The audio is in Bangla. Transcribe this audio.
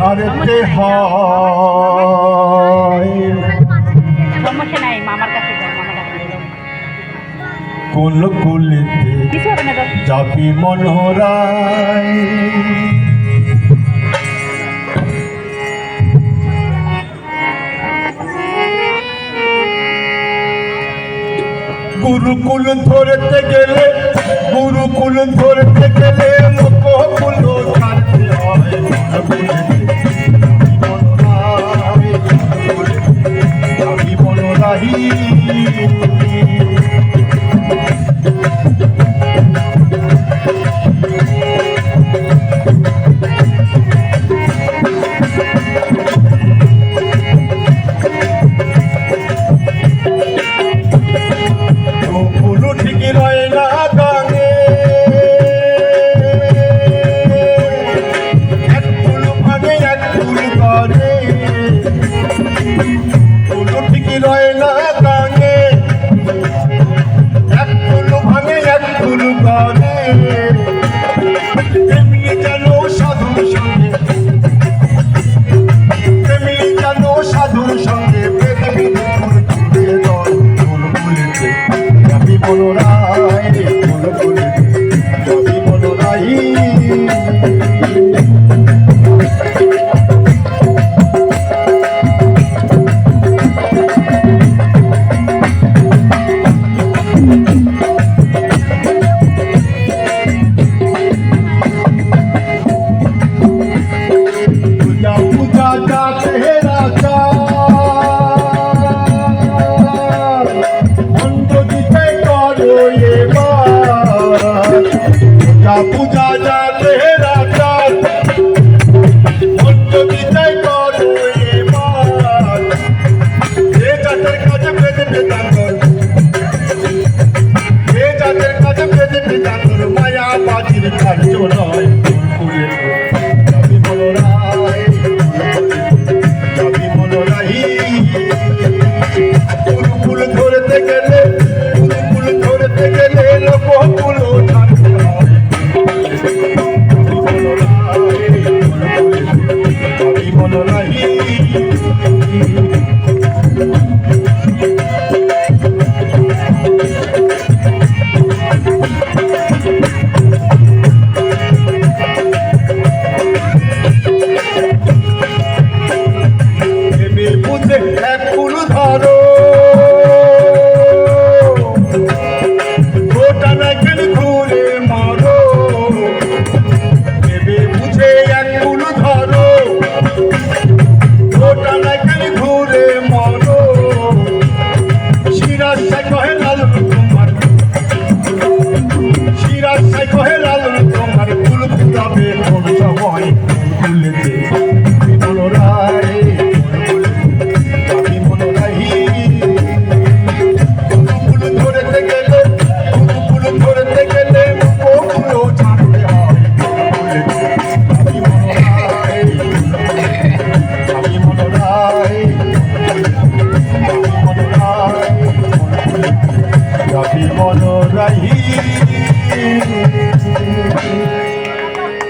ছাড়তে হয়। সমস্যা নাই, মামার কাছে যাও, মামার কাছে যাও। কোন কুলেতে কিছু হবে না তো। যাবি মনোহরায়, গুরুকুল ধরতে গেলে, গুরুকুল ধরতে গেলে মুখকুল ছাড়তে হয়। যাবি মনোরাহি, ঠিক রয় না গানে, এক ফুল ভাঙে এক ফুল করে, ফুল ঠিক রয় না